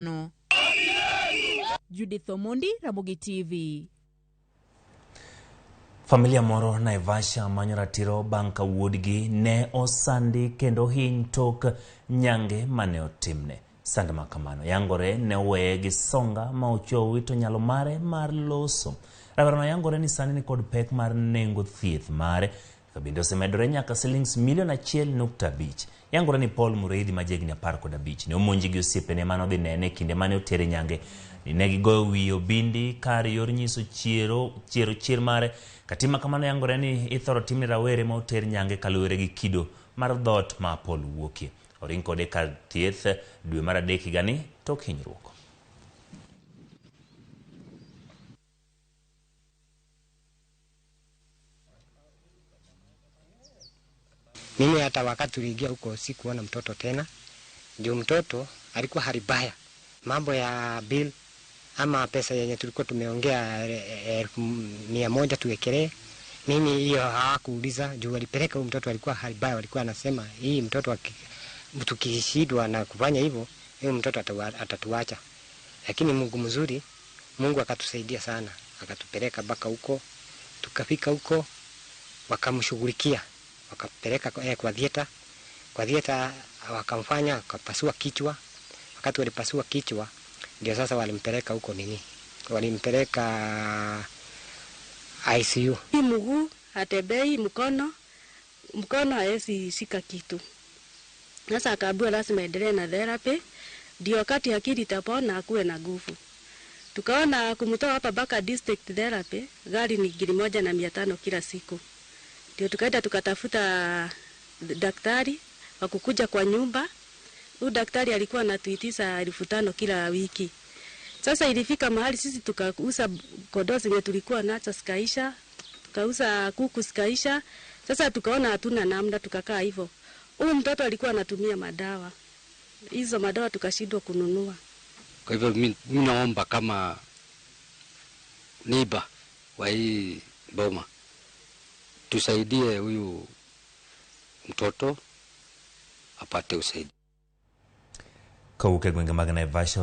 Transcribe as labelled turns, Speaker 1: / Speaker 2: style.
Speaker 1: No. Judith Omondi, Ramogi TV.
Speaker 2: Familia moro Naivasha manyo ratiro bang' ka wuodgi ne osandi kendo hiny tok nyange mane otimne. Sand makamano yangore ne weye gi songa ma ochuo wito nyalo mare mar loso. Rabarano yangore ni sani ni kod pek mar nengo thieth mare kabinde osemedore nyaka $1.5 million. Yangore ni Paul Mureithi majegni 15 ne omonji gi osiepene mano dhi nene kinde mane otere nyange. Ne gigoyo wiyo bindi kar yor nyiso chier mare. Katima kamano yangore ni ithoro timne rawere ma oter nyange kaluwore gi kido mar dhot ma Paul wuokie. Oring kode kar thieth dwe mar 3 higani tok hinyruok.
Speaker 3: Mimi hata wakati tuliingia huko sikuona mtoto tena. Ndio mtoto alikuwa hali mbaya. Mambo ya bill ama pesa yenye tulikuwa tumeongea 100 tuwekelee. Mimi hiyo hawakuuliza juu walipeleka huyu mtoto alikuwa hali mbaya, walikuwa anasema hii mtoto tukishindwa na kufanya hivyo, huyu mtoto atatuacha. Lakini Mungu mzuri, Mungu akatusaidia sana. Akatupeleka mpaka huko. Tukafika huko wakamshughulikia. Wakapeleka kwa dieta. Kwa dieta wakamfanya akapasua kichwa. Wakati walipasua kichwa ndio sasa walimpeleka huko nini? Walimpeleka ICU.
Speaker 4: Mguu hatembei, mkono hawezi shika kitu. Sasa akaambiwa lazima endelee na therapy ndio wakati akili itapona akuwe na nguvu. Tukaona kumtoa hapa mpaka district therapy gari ni 1,500 kila siku. Ndio tukaenda tukatafuta daktari wa kukuja kwa nyumba. Huyu daktari alikuwa anatuitisha 5,000 kila wiki. Sasa ilifika mahali sisi tukauza kondoo zenye tulikuwa nazo zikaisha, tukauza kuku zikaisha. Sasa tukaona hatuna namna, tukakaa hivyo. Huyu mtoto alikuwa anatumia madawa. Hizo madawa tukashindwa kununua.
Speaker 5: Kwa hivyo mimi naomba kama niba wa hii boma tusaidie huyu mtoto apate usaidizi.
Speaker 2: Kauke gwenge mag Naivasha